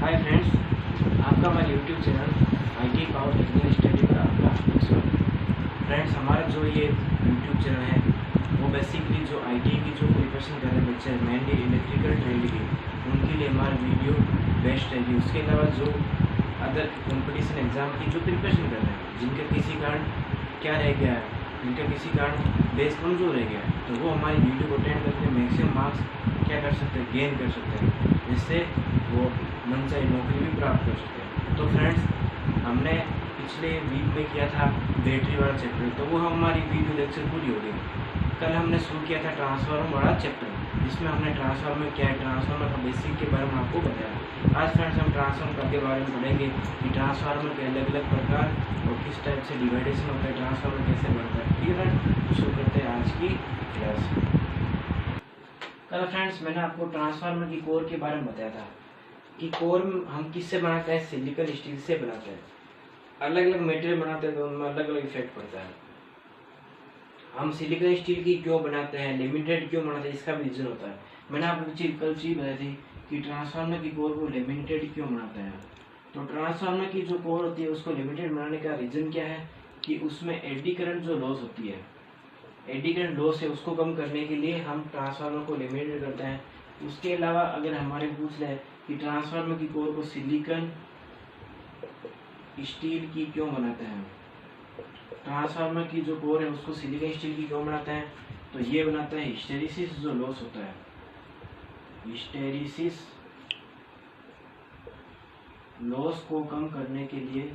Hi friends, आपका हमारे YouTube channel IT power technical study पर आपका स्वागत है। फ्रेंड्स, हमारा जो ये यूट्यूब चैनल है वो बेसिकली जो आईटी की जो प्रिपरेशन कर रहे बच्चे हैं, मेनली इलेक्ट्रिकल ट्रेड की, उनके लिए हमारा वीडियो बेस्ट रहेगी। उसके अलावा जो अदर कंपटीशन एग्ज़ाम की जो प्रिपरेशन कर रहे हैं, जिनका किसी कारण क्या रह गया है, जिनका किसी कारण बेस कमजोर रह गया है, तो वो हमारी वीडियो को अटेंड करके मैक्सिमम मार्क्स क्या कर सकते हैं, गेन कर सकते हैं, जिससे वो मनचाही नौकरी भी प्राप्त कर सकते हैं। तो फ्रेंड्स, हमने पिछले वीक में किया था बैटरी वाला चैप्टर, तो वो हमारी वीडियो लेक्चर पूरी हो गई। कल हमने शुरू किया था ट्रांसफार्मर वाला चैप्टर, जिसमें हमने ट्रांसफार्मर क्या है, ट्रांसफार्मर का बेसिक के बारे में आपको बताया। आज फ्रेंड्स हम ट्रांसफार्मर के बारे में पढ़ेंगे कि ट्रांसफार्मर के अलग अलग प्रकार और किस टाइप से डिवाइडेशन होता है, ट्रांसफार्मर कैसे बनता है। ठीक है फ्रेंड्स, शुरू करते हैं आज की क्लास। कल फ्रेंड्स मैंने आपको ट्रांसफार्मर की कोर के बारे में बताया था कि कोर हम किससे बनाते हैं, सिलिकॉन स्टील से बनाते हैं। अलग अलग मटेरियल बनाते हैं तो उनमें अलग अलग इफेक्ट पड़ता है। हम सिलिकॉन स्टील की क्यों बनाते हैं, लेमिनेटेड क्यों बनाते हैं, इसका भी रीजन होता है। मैंने आपको कल चीज बताई थी कि ट्रांसफार्मर की कोर को लेमिनेटेड क्यों बनाते हैं। तो ट्रांसफार्मर की जो कोर होती है उसको लिमिटेड बनाने का रीजन क्या है कि उसमें एडी करंट जो लॉस होती है, एडी करंट लॉस है, उसको कम करने के लिए हम ट्रांसफार्मर को लिमिटेड करते हैं। उसके अलावा अगर हमारे पूछ ले कि ट्रांसफार्मर की कोर को सिलिकॉन स्टील की क्यों बनाते हैं, ट्रांसफार्मर की जो कोर है उसको सिलिकॉन स्टील की क्यों बनाते हैं, तो ये बनाता है हिस्टेरिसिस जो लॉस होता है, हिस्टेरिसिस लॉस को कम करने के लिए,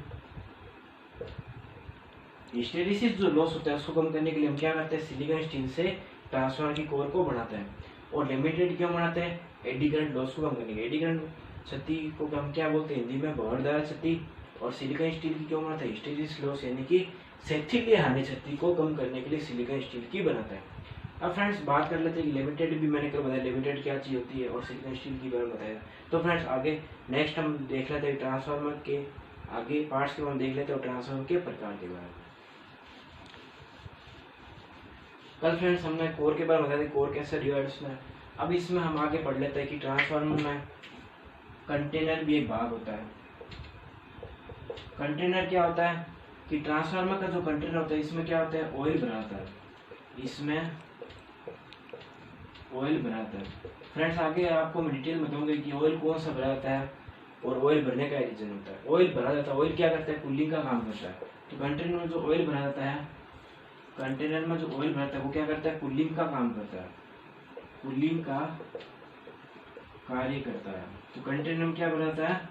हिस्टेरिसिस जो लॉस होता है उसको कम करने के लिए हम क्या करते हैं, सिलिकॉन स्टील से ट्रांसफार्मर की कोर को बनाते हैं। और लिमिटेड क्यों बनाते हैं, एडी करंट लॉस को कम करने के लिए। एडी करंट क्षति को हम क्या बोलते हैं हिंदी में, भंवरदार क्षति। और सिलिकॉन स्टील की क्यों बनाते हैं, हिस्टेरिसिस लॉस यानी कि सेथिलीय हानि क्षति को कम करने के लिए सिलिकॉन स्टील की बनाता है। अब फ्रेंड्स बात कर लेते हैं कि लिमिटेड भी मैंने कल बताया, लिमिटेड क्या चीज होती है और सिलिकॉन स्टील की बारे में बताया। तो फ्रेंड्स आगे नेक्स्ट हम देख लेते हैं ट्रांसफार्मर के आगे पार्ट्स के बारे में देख लेते हैं और ट्रांसफार्मर के प्रकार के बारे में। कल फ्रेंड्स हमने कोर के बारे में बताया, कोर कैसे डिवाइड्स में। अब इसमें हम आगे पढ़ लेते हैं कि ट्रांसफार्मर में कंटेनर भी एक भाग होता है। कंटेनर क्या होता है कि ट्रांसफार्मर का जो कंटेनर होता है इसमें क्या होता है, ऑयल भरा होता है, इसमें ऑयल भरा होता है। फ्रेंड्स आगे आपको मैं डिटेल में बताऊंगा कि ऑयल कौन सा भरा होता है और ऑयल भरने का रीजन होता है। ऑयल भरा जाता है, ऑयल क्या करता है, कूलिंग का काम करता है। तो कंटेनर में जो ऑयल भरा जाता है, कंटेनर में जो ऑयल भरता है वो क्या करता है, कूलिंग का काम करता है, कूलिंग का कार्य करता है। तो कंटेनर में क्या भराता है,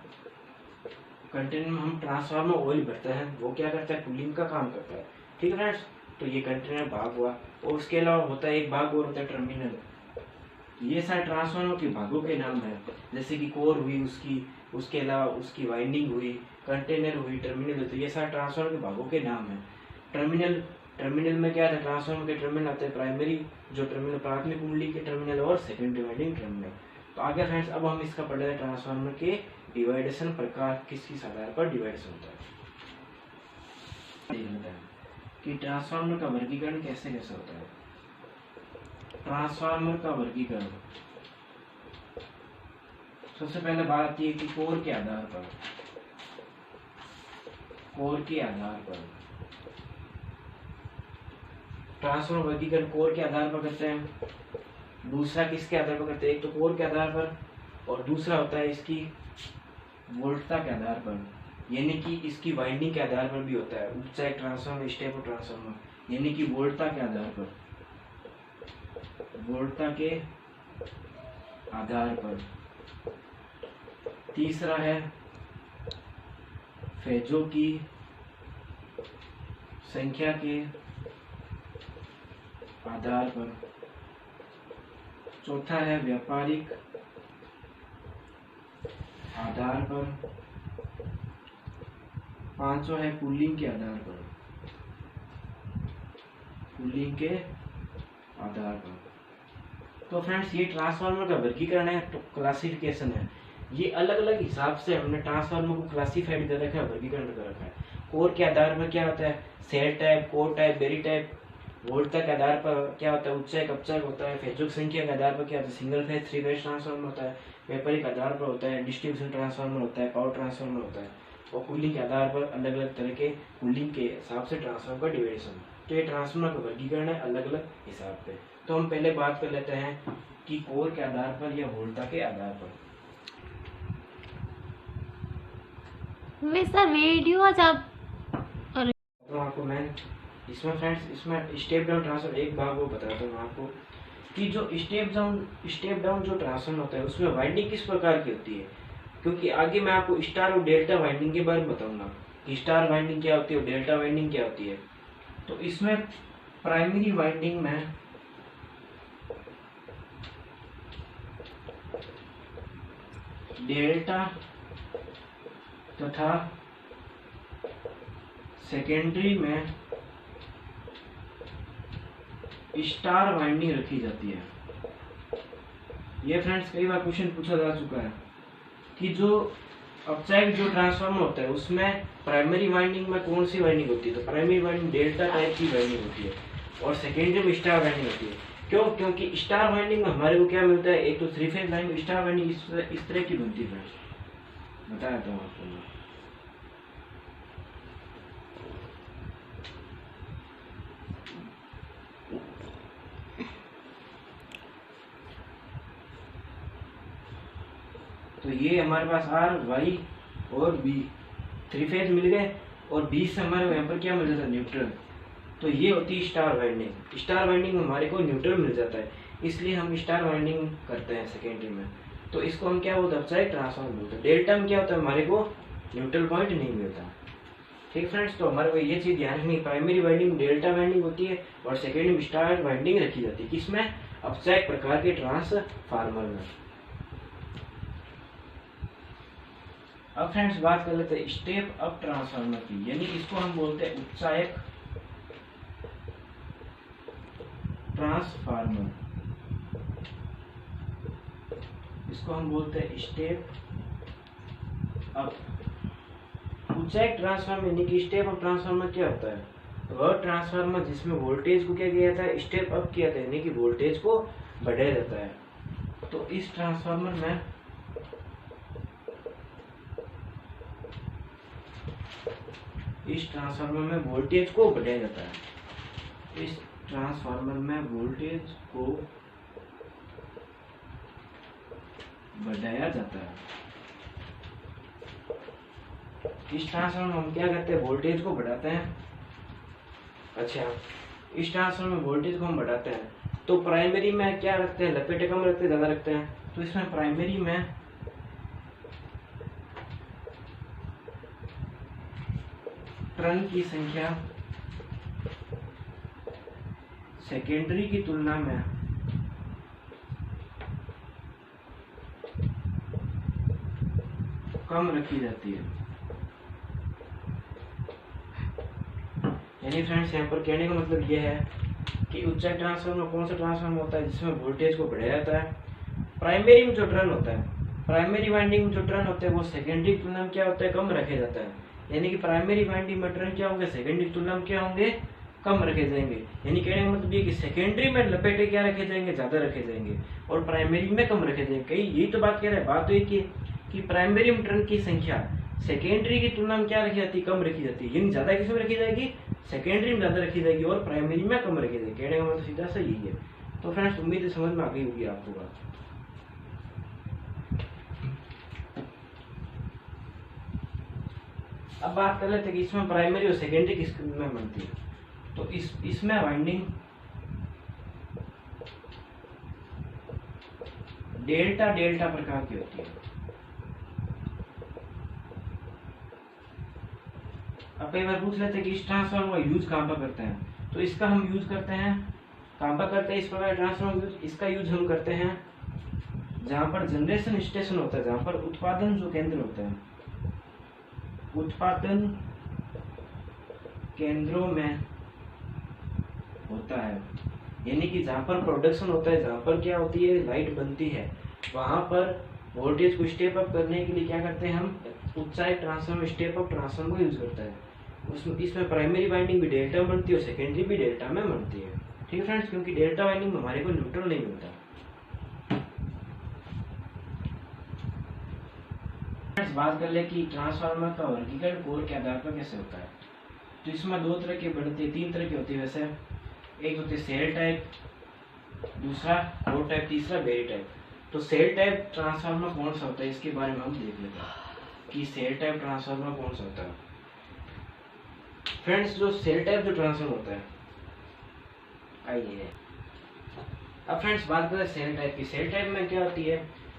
कंटेनर में हम ट्रांसफार्मर ऑयल भरते हैं, वो क्या करता है, कूलिंग का काम करता है। ठीक है फ्रेंड्स, तो ये कंटेनर भाग हुआ। और उसके अलावा होता है एक भाग और होता है टर्मिनल। ये सारे ट्रांसफार्मर के भागों के नाम है, जैसे कि कोर हुई उसकी, उसके अलावा उसकी वाइंडिंग हुई, कंटेनर हुई, टर्मिनल हुई। तो ये सारे ट्रांसफार्मर के भागों के नाम है। टर्मिनल, टर्मिनल में क्या है, ट्रांसफार्मर के टर्मिनल आते हैं, प्राइमरी जो टर्मिनल, प्राथमिक कुंडली के टर्मिनल और सेकेंडरी वाइंडिंग टर्मिनल। तो आगे फ्रेंड्स अब हम इसका पढ़ रहे हैं ट्रांसफार्मर के डिवाइडेशन प्रकार, किस आधार पर डिवाइडेशन होता है कि ट्रांसफार्मर का वर्गीकरण कैसे कैसे होता है। ट्रांसफार्मर का वर्गीकरण सबसे पहले बात आती है कि कोर के आधार पर, कोर के आधार पर ट्रांसफार्मर वर्गीकरण कोर के आधार पर करते हैं। दूसरा किसके आधार पर करते हैं, एक तो कोर के आधार पर और दूसरा होता है इसकी वोल्टता के आधार पर, यानी कि इसकी वाइंडिंग के आधार पर भी होता है। चाहे ट्रांसफार्मर, स्टेप और ट्रांसफार्मर, यानी कि वोल्टता के आधार पर, वोल्टता के आधार पर। तीसरा है फेजों की संख्या के आधार पर। चौथा है व्यापारिक आधार पर। पांचवा है कूलिंग के आधार पर, कूलिंग के आधार पर। तो फ्रेंड्स ये ट्रांसफार्मर का वर्गीकरण है, तो क्लासिफिकेशन है। ये अलग अलग हिसाब से हमने ट्रांसफार्मर को क्लासिफाइड कर रखा है, वर्गीकरण कर रखा है। कोर के आधार पर क्या होता है, सेल टाइप, कोर टाइप, बेरी टाइप, वोल्टता के आधार पर क्या होता है, उच्चायक अपचायक होता है। फेजों की संख्या के आधार पर क्या होता है, single phase, three phase transformer होता है। व्यापारिक आधार पर होता है, डिस्ट्रीब्यूशन ट्रांसफार्मर होता है, पावर ट्रांसफार्मर होता है। और कूलिंग के आधार पर अलग अलग तरह के कूलिंग के हिसाब से ट्रांसफार्मर का डिविडेशन। तो ये ट्रांसफार्मर का वर्गीकरण है अलग अलग हिसाब पे। तो हम पहले बात कर लेते हैं कि कोर के आधार पर या वोल्टता के आधार पर। वैसा वीडियो आज आप तो आपको मैं इसमें फ्रेंड्स इसमें स्टेप डाउन ट्रांसफर एक भाग वो बताता हूँ आपको कि जो स्टेप डाउन जो ट्रांसफार्मर होता है उसमें वाइंडिंग किस प्रकार की होती है, क्योंकि आगे मैं आपको स्टार और डेल्टा वाइंडिंग के बारे में बताऊंगा कि स्टार वाइंडिंग क्या होती है और डेल्टा वाइंडिंग क्या होती है। तो इसमें प्राइमरी वाइंडिंग में डेल्टा तथा सेकेंडरी में स्टार वाइंडिंग रखी जाती है। ये फ्रेंड्स कई बार क्वेश्चन पूछा जा चुका है कि जो अपचायक जो ट्रांसफार्मर होता है उसमें प्राइमरी वाइंडिंग में कौन सी वाइंडिंग होती है। तो प्राइमरी वाइंडिंग डेल्टा टाइप की वाइंडिंग होती है और सेकेंडरी में स्टार वाइंडिंग होती है। क्यों? क्योंकि स्टार वाइंडिंग में हमारे को क्या मिलता है, एक तो three phase line, star winding इस तरह की बनती है फ्रेंड्स, बता देता हूँ आपको मैं। तो ये हमारे पास आर, वाई और बी थ्री फेज मिल गए और बीच से हमारे यहाँ पर क्या मिल जाता है, न्यूट्रल। तो ये होती है स्टार वाइंडिंग। स्टार वाइंडिंग में हमारे को न्यूट्रल मिल जाता है, इसलिए हम स्टार वाइंडिंग करते हैं सेकेंडरी में। तो इसको हम क्या बोलते हैं, अपचायक ट्रांसफार्मर बोलते हैं। डेल्टा में क्या होता है, हमारे को न्यूट्रल पॉइंट नहीं मिलता। ठीक फ्रेंड्स, तो हमारे को ये चीज ध्यान रखनी, प्राइमरी वाइंडिंग डेल्टा वाइंडिंग होती है और सेकेंडरी में स्टार वाइंडिंग रखी जाती है। किसमें, अपचायक प्रकार के ट्रांसफार्मर में। अब फ्रेंड्स बात कर लेते हैं स्टेप अप ट्रांसफार्मर की, यानी इसको हम बोलते हैं उच्चायक ट्रांसफार्मर। इसको हम बोलते हैं स्टेप अप। उच्चायक ट्रांसफार्मर यानी कि स्टेप अप ट्रांसफार्मर क्या होता है, वह ट्रांसफार्मर जिसमें वोल्टेज को क्या किया जाता है, स्टेप अप किया जाता है, यानी कि वोल्टेज को बढ़ाया जाता है। तो इस ट्रांसफार्मर में वोल्टेज को बढ़ाया जाता है। इस ट्रांसफार्मर में वोल्टेज को बढ़ाया जाता है। इस ट्रांसफार्मर में हम क्या करते हैं, वोल्टेज को बढ़ाते हैं। अच्छा, इस ट्रांसफार्मर में वोल्टेज को हम बढ़ाते हैं तो प्राइमरी में क्या रखते हैं, लपेटे कम रखते हैं ज्यादा रखते हैं। तो इसमें प्राइमरी में टर्न की संख्या सेकेंडरी की तुलना में कम रखी जाती है। यानी फ्रेंड्स यहाँ पर कहने का मतलब यह है कि उच्चायक ट्रांसफार्मर कौन सा ट्रांसफार्मर होता है जिसमें वोल्टेज को बढ़ाया जाता है। प्राइमरी में जो टर्न होता है, प्राइमरी वाइंडिंग में जो टर्न होते हैं वो सेकेंडरी की तुलना में क्या होता है, कम रखा जाता है। यानी कि प्राइमरी वाइंडिंग में टर्न क्या होंगे, सेकेंडरी की तुलना में क्या होंगे, कम रखे जाएंगे। यानी कहने का मतलब ये कि सेकेंडरी में लपेटे क्या रखे जाएंगे, ज्यादा रखे जाएंगे और प्राइमरी में कम रखे जाएंगे। कई यही तो बात कह रहे हैं, बात तो एक कि प्राइमरी में टर्न की संख्या सेकेंडरी की तुलना में क्या रखी जाती है, कम रखी जाती है। यानी ज्यादा किस में रखी जाएगी, सेकेंडरी में ज्यादा रखी जाएगी और प्राइमरी में कम रखी जाएगी। कहने का मतलब सीधा सा यही है। तो फ्रेंड्स उम्मीद है समझ में आ गई होगी आपको बात। अब बात कर लेते हैं कि इसमें प्राइमरी और सेकेंडरी किस में बनती है। तो इसमें वाइंडिंग डेल्टा प्रकार की होती है। अब कई बार पूछ लेते हैं कि इस ट्रांसफार्मर का यूज कहाँ पर करते हैं। तो इसका हम यूज करते हैं कहाँ पर करते हैं, इस प्रकार ट्रांसफार्मर यूज, इसका यूज हम करते हैं जहाँ पर जनरेशन स्टेशन होता है, जहाँ पर उत्पादन जो केंद्र होते हैं, उत्पादन केंद्रों में होता है। यानी कि जहाँ पर प्रोडक्शन होता है, जहाँ पर क्या होती है, लाइट बनती है, वहां पर वोल्टेज को स्टेप अप करने के लिए क्या करते हैं हम, उच्चायक ट्रांसफार्मर स्टेप अप ट्रांसफार्मर को यूज करते हैं। उसमें इसमें प्राइमरी वाइंडिंग भी डेल्टा में बनती है और सेकेंडरी भी डेल्टा में बनती है। ठीक है फ्रेंड्स, क्योंकि डेल्टा वाइंडिंग में हमारे को न्यूट्रल नहीं मिलता। फ्रेंड्स बात कर ले कि ट्रांसफार्मर का वर्गीकरण कोर के आधार पर कैसे होता है। तो इसमें दो तरह के बनते हैं, तीन तरह की होती है वैसे। एक होती है सेल टाइप, दूसरा कोर टाइप, तीसरा बेरी टाइप। तो सेल टाइप ट्रांसफार्मर कौन सा होता है इसके बारे में हम देख लेते हैं कि सेल टाइप ट्रांसफार्मर कौन सा होता है। फ्रेंड्स जो सेल टाइप जो ट्रांसफार्मर होता है, आइए अब फ्रेंड्स बात करें सेल टाइप की। सेल टाइप में क्या होती है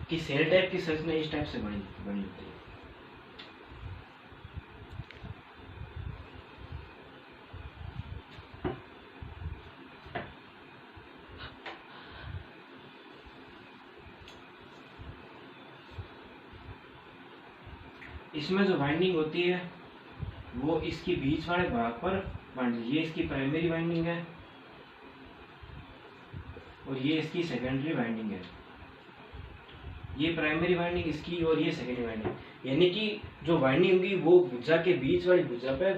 कि सेल टाइप की संरचना इस टाइप से बनी होती है। इसमें जो वाइंडिंग होती है वो इसके बीच वाले भाग पर बांधी, ये इसकी प्राइमरी वाइंडिंग है और ये इसकी सेकेंडरी वाइंडिंग है। ये प्राइमरी वाइंडिंग इसकी और ये सेकेंडरी वाइंडिंग, यानी कि जो वाइंडिंग होगी वो भुजा के बीच वाली भुजा पे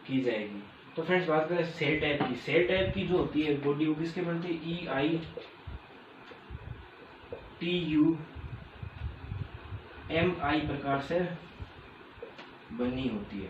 की जाएगी। तो फ्रेंड्स बात करें सेल टाइप की। सेल टाइप की जो होती है बॉडी वो किसके बनती है, EITUMI प्रकार से बनी होती है,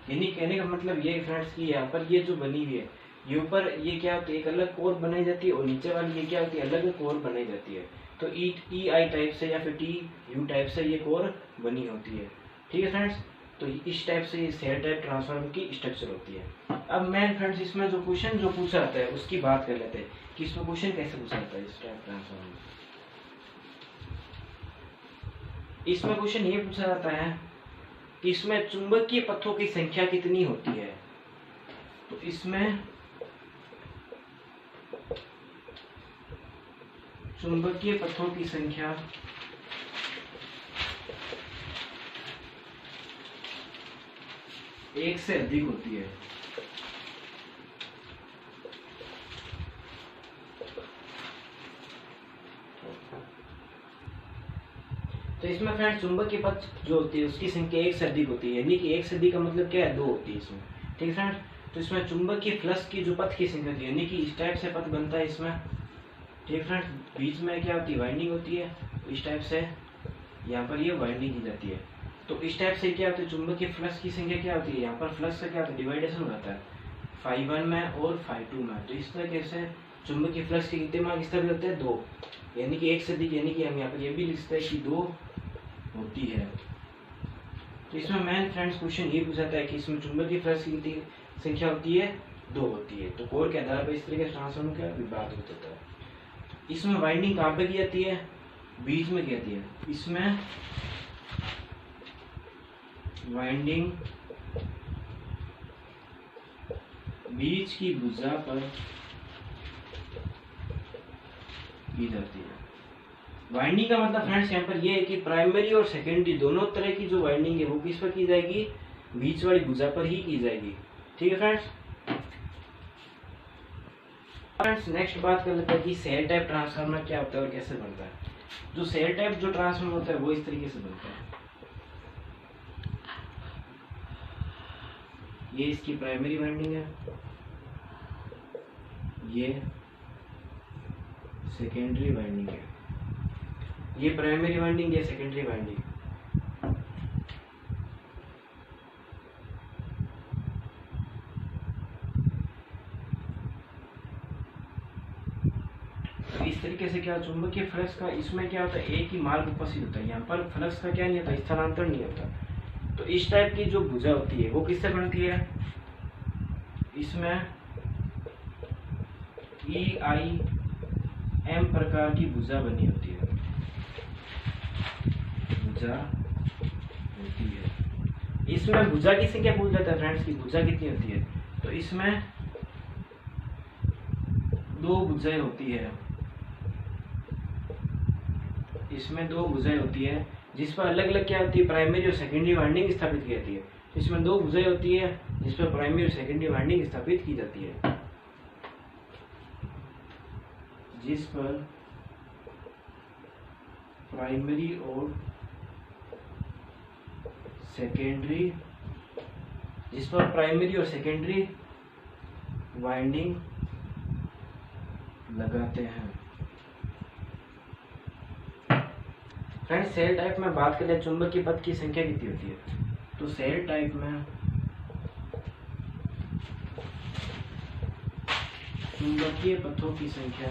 यानी कहने का मतलब ये फ्रेंड्स कि यहाँ पर ये जो बनी हुई है, ये ऊपर ये क्या होती है एक अलग कोर बनाई जाती है और नीचे वाली ये क्या होती है अलग कोर बनाई जाती है। तो EI टाइप से या फिर TU टाइप से ये कोर बनी होती है। ठीक है फ्रेंड्स, तो इस टाइप से सेल टाइप ट्रांसफार्मर की स्ट्रक्चर होती है। अब मैं फ्रेंड्स इसमें जो क्वेश्चन जो पूछा जाता है उसकी बात कर लेते हैं कि इसमें क्वेश्चन कैसे पूछा जाता है इस टाइप ट्रांसफार्मर। इसमें क्वेश्चन ये पूछा जाता है कि इसमें चुंबकीय पथों की संख्या कितनी होती है। तो इसमें चुंबकीय पथों की संख्या एक से अधिक होती है। तो इसमें फ्रेंड चुंबकीय पथ जो होती है उसकी संख्या एक से अधिक होती है, यानी कि एक से अधिक का मतलब क्या है, दो होती है इसमें। ठीक है फ्रेंड, तो इसमें चुंबकीय फ्लक्स की जो पथ की संख्या होती है, यानी कि इस टाइप से पथ बनता है इसमें। ठीक है फ्रेंड, बीच में क्या होती है वाइंडिंग होती है, इस टाइप से यहाँ पर ये वाइंडिंग की जाती है। तो इस टाइप से क्या होता है चुंबकीय फ्लक्स की संख्या क्या होती है, यहाँ पर फ्लक्स का क्या होता है डिवाइडेशन होता है φ1 में और φ2 में। तो इस तरह से चुंबकीय फ्लक्स के कितने मान इस तरह होते हैं, दो, यानी कि एक से अधिक, यानी कि हम यहाँ पर ये भी लिख सकते हैं कि दो होती है। तो इसमें मेन फ्रेंड्स क्वेश्चन ये पूछा है कि इसमें चुंबकीय फ्लक्स की कितनी संख्या होती है, दो होती है। तो कोर के आधार पर इस तरीके से ट्रांसफार्मर का विभाग होता है। इसमें वाइंडिंग कहाँ पे की जाती है, बीच में की जाती है। इसमें वाइंडिंग बीच की भुजा पर की जाती है। वाइंडिंग का मतलब फ्रेंड्स यहाँ पर ये है कि प्राइमरी और सेकेंडरी दोनों तरह की जो वाइंडिंग है वो किस पर की जाएगी, बीच वाली भुजा पर ही की जाएगी। ठीक है फ्रेंड्स। फ्रेंड्स नेक्स्ट बात कर लेते हैं कि सेल टाइप ट्रांसफार्मर क्या होता है और कैसे बनता है। जो सेल टाइप जो ट्रांसफार्मर होता है वो इस तरीके से बनता है। ये इसकी प्राइमरी वाइंडिंग है, ये सेकेंडरी वाइंडिंग है, ये प्राइमरी वाइंडिंग, ये सेकेंडरी वाइंडिंग। तो इस तरीके से क्या चुंबकीय फ्लक्स का इसमें क्या होता है एक ही मार्ग उपस्थित होता है, यहाँ पर फ्लक्स का क्या नहीं होता, स्थानांतरण नहीं होता। तो इस टाइप की जो भुजा होती है वो किससे बनती है, इसमें EIM प्रकार की भुजा बनी होती है, भुजा होती है। इसमें भुजा की संख्या पूछ जाता है फ्रेंड्स की भुजा कितनी होती है। तो इसमें दो भुजाएं होती है, इसमें दो भुजाएं होती है जिस पर अलग अलग क्या होती है प्राइमरी और सेकेंडरी वाइंडिंग स्थापित की जाती है। इसमें दो भुजाएं होती है जिस पर प्राइमरी और सेकेंडरी वाइंडिंग स्थापित की जाती है। जिस पर प्राइमरी और सेकेंडरी वाइंडिंग लगाते हैं। फ्रेंड्स, सेल टाइप में बात करें चुंबकीय पथ की संख्या कितनी होती है, तो सेल टाइप में चुंबकीय पथों की संख्या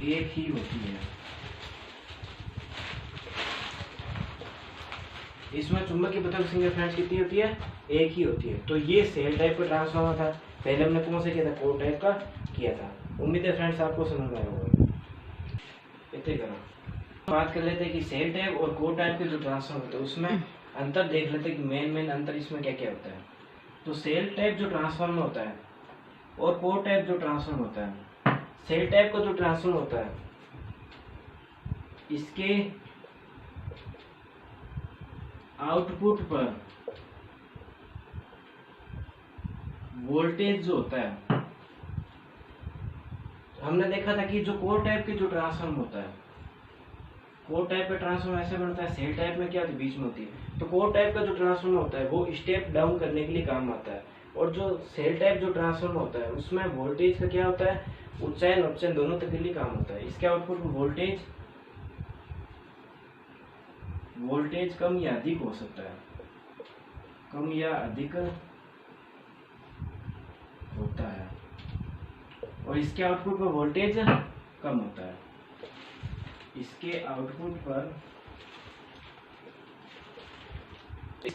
एक ही होती है। इसमें चुंबकीय पथों की संख्या फ्रेंड्स कितनी होती है, एक ही होती है। तो ये सेल टाइप का ट्रांसफार्मर था। पहले हमने कौन सा किया था, कोर टाइप का किया था। उम्मीद है फ्रेंड्स आपको समझ में आया होगा। इतने करो बात कर लेते हैं कि सेल टाइप और कोर टाइप के जो ट्रांसफार्मर होते हैं उसमें अंतर देख लेते हैं कि मेन अंतर इसमें क्या क्या होता है। तो सेल टाइप जो ट्रांसफार्मर होता है और कोर टाइप जो ट्रांसफार्मर होता है, सेल टाइप का जो ट्रांसफार्मर होता है इसके आउटपुट पर वोल्टेज जो होता है, हमने देखा था कि जो कोर टाइप के जो ट्रांसफार्मर होता है, कोर टाइप का ट्रांसफार्मर ऐसे बनता है, सेल टाइप में क्या होती है, बीच में होती है। तो कोर टाइप का जो ट्रांसफार्मर होता है वो स्टेप डाउन करने के लिए काम आता है, और जो सेल टाइप जो ट्रांसफार्मर होता है उसमें वोल्टेज का क्या होता है, उच्चायन अपचयन दोनों तक के लिए काम होता है। इसके आउटपुट में वोल्टेज कम या अधिक हो सकता है, कम या अधिक होता है, और इसके आउटपुट पर वोल्टेज कम होता है। इसके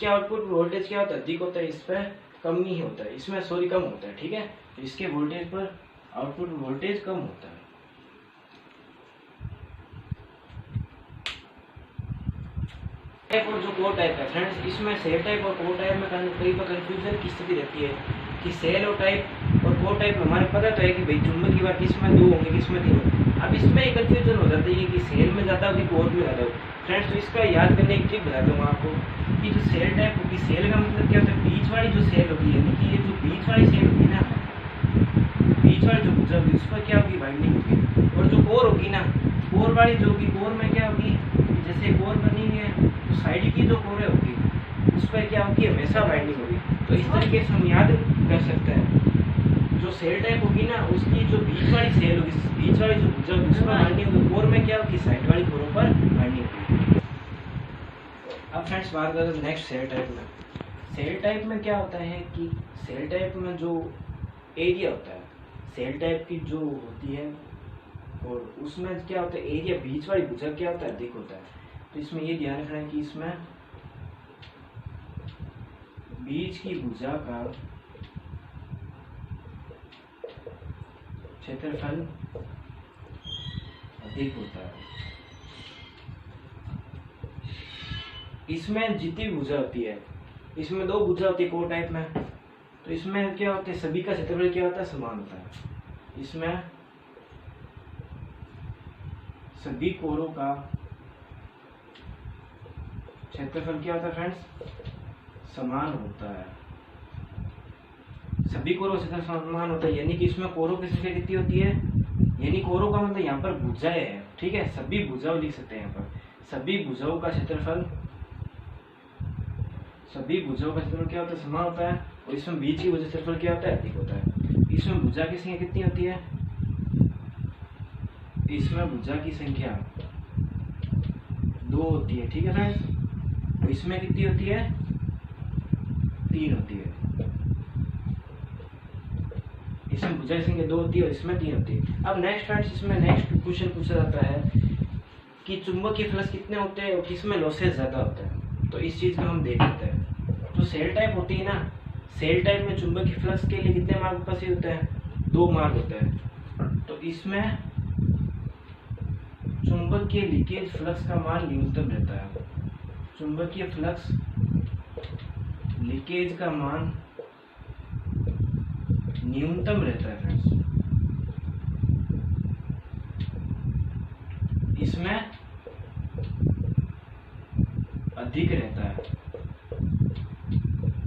आउटपुट वोल्टेज क्या होता है, अधिक होता है, इस पर कम नहीं होता है, इसमें कम होता है। ठीक है, तो इसके वोल्टेज पर आउटपुट वोल्टेज कम होता है। टाइप और जो कोर टाइप है फ्रेंड्स, इसमें सेल टाइप और कोर टाइप में कई बार कंफ्यूजन की स्थिति रहती है कि सेल और टाइप और कोर टाइप में हमारे पता तो है कि भाई चुंबकीय वार किसमें दो होंगे किसमें तीन होंगे। अब इसमें एक कंफ्यूजन हो जाती है कि सेल में ज़्यादा होगी कोर में ज़्यादा होगी। फ्रेंड्स, तो इसका याद करने की ट्रिक बताता हूँ आपको कि जो सेल टाइप होगी, सेल का मतलब क्या होता है, बीच वाली जो सेल होगी, यानी कि ये जो बीच वाली सेल होगी ना, बीच वाली जो भुजा होगी उस पर क्या होगी, वाइंडिंग होगी। और जो कोर होगी ना, कोर वाली जो होगी, कोर में क्या होगी, जैसे कोर बनी है तो साइड की जो कोर होगी उस पर क्या होगी, हमेशा वाइंडिंग होगी। तो इस तरीके से हम याद कर सकते हैं, जो सेल टाइप होगी ना उसकी जो बीच वाली सेल होगी, बीच वाली जो भुजा होगी उस पर वाइंडिंग होगी, कोर में क्या होगी, साइड वाली कोरों पर वाइंडिंग होगी। अब फ्रेंड्स बात करें तो नेक्स्ट सेल टाइप में। सेल टाइप में क्या होता है कि सेल टाइप में जो एरिया होता है, सेल टाइप की जो होती है और उसमें क्या होता है, एरिया बीच वाली भुजा क्या होता है, अधिक होता है। तो इसमें ये ध्यान रखना है कि इसमें बीच की भुजा का क्षेत्रफल अधिक होता है। इसमें जितनी भुजा होती है, इसमें दो भुजा होती है कोर टाइप में, तो इसमें क्या होता है, सभी का क्षेत्रफल क्या होता है, समान होता है। इसमें सभी कोरों का क्षेत्रफल क्या होता है फ्रेंड्स, समान होता है। सभी कोरों का क्षेत्रफल समान होता है, यानी कि इसमें कोरों की संख्या कितनी होती है, यानी कोरों का मतलब यहाँ पर भुजाएं है। ठीक है, सभी भुजाओं लिख सकते हैं यहाँ पर, सभी भुजाओं का क्षेत्रफल क्या होता है, समान होता है। और इसमें बीच की भुजा क्षेत्रफल क्या होता है, अधिक होता है। इसमें भुजा की संख्या कितनी होती है, इसमें भुजा की संख्या 2 होती है। ठीक है फ्रेंड्स, इसमें कितनी होती है, 3 होती है। इसमें भुजा की संख्या 2 होती है और इसमें 3 होती है। अब नेक्स्ट फ्रेंड्स, इसमें नेक्स्ट क्वेश्चन पूछा जाता है कि चुंबकीय फ्लक्स कितने होते हैं और किसमें लॉसेस ज्यादा होता है। तो इस चीज को हम देख लेते हैं। तो सेल टाइप होती है ना, सेल टाइप में चुंबकीय फ्लक्स के लिए कितने मार्ग उपस्थित होते हैं, 2 मार्ग होते हैं। तो इसमें चुंबकीय लीकेज फ्लक्स का मान न्यूनतम रहता है। चुंबकीय फ्लक्स लीकेज का मान न्यूनतम रहता है फ्रेंड्स। इसमें अधिक रहता है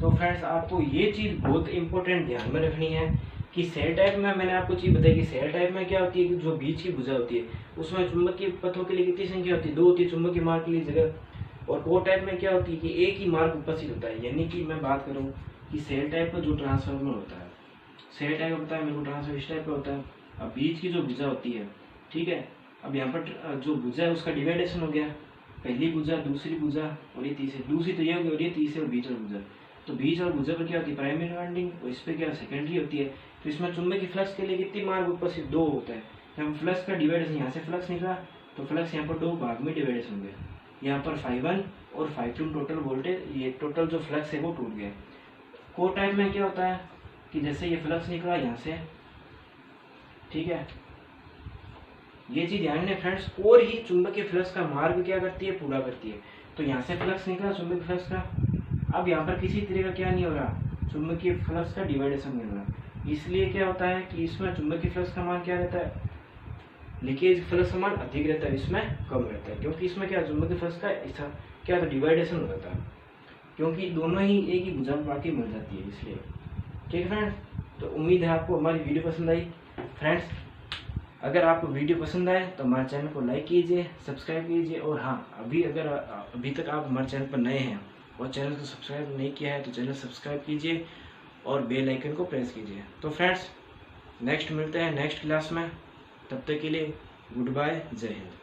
तो फ्रेंड्स आपको ये चीज़ बहुत इंपॉर्टेंट ध्यान में रखनी है कि सेल टाइप में मैंने आपको चीज़ बताई कि सेल टाइप में क्या होती है कि जो बीच की भुजा होती है उसमें चुंबकीय पथों के लिए कितनी संख्या होती है, 2 होती है चुंबकीय मार्ग के लिए जगह। और कोर टाइप में क्या होती है कि एक ही मार्ग उपस्थित होता है। यानी कि मैं बात करूँ कि सेल टाइप का जो ट्रांसफार्मर होता है, सेल टाइप का पता है मेरे को ट्रांसफर इस टाइप का होता है। अब बीच की जो भुजा होती है, ठीक है, अब यहाँ पर जो भुजा है उसका डिवाइडेशन हो गया, पहली भुजा, दूसरी भुजा और ये तीसरी, दूसरी तो ये हो गई और ये तीसरी और बीच और भुजा। तो बीच और भुजा पर क्या होती है प्राइमरी वाइंडिंग और इस पर क्या सेकेंडरी होती है। तो इसमें चुंबकीय फ्लक्स के लिए कितनी मार्ग उपस्थित, 2 होता है। जब फ्लक्स का डिवाइडेशन यहाँ से फ्लक्स निकला तो फ्लक्स यहाँ पर 2 भाग में डिवाइडेशन हो गया। यहाँ पर ∅1 और ∅2 टोटल वोल्टेज, ये टोटल जो फ्लक्स है वो टूट गया। कोर टाइप में क्या होता है कि जैसे ये फ्लक्स निकला यहाँ से, ठीक है, ये चीज ध्यान में फ्रेंड्स, और ही चुंबकीय फ्लक्स का मार्ग क्या करती है, पूरा करती है। तो यहाँ से फ्लक्स निकला चुंबकीय फ्लक्स का, अब यहाँ पर किसी तरह का क्या नहीं हो रहा, चुंबकीय फ्लक्स का डिवाइडेशन नहीं हो रहा। इसलिए क्या होता है कि इसमें चुंबकीय फ्लक्स का मान क्या रहता है, लीकेज फ्लक्स का मान अधिक रहता है, इसमें कम रहता है, क्योंकि इसमें क्या चुंबकीय फ्लक्स का क्या था, डिवाइडेशन हो जाता है, क्योंकि दोनों ही एक ही भुजा बाकी मिल जाती है इसलिए। ठीक है फ्रेंड्स, तो उम्मीद है आपको हमारी वीडियो पसंद आई। फ्रेंड्स अगर आपको वीडियो पसंद आए तो हमारे चैनल को लाइक कीजिए, सब्सक्राइब कीजिए, और हाँ अभी तक आप हमारे चैनल पर नए हैं और चैनल को सब्सक्राइब नहीं किया है तो चैनल सब्सक्राइब कीजिए और बेल आइकन को प्रेस कीजिए। तो फ्रेंड्स नेक्स्ट मिलते हैं नेक्स्ट क्लास में, तब तक के लिए गुड बाय, जय हिंद।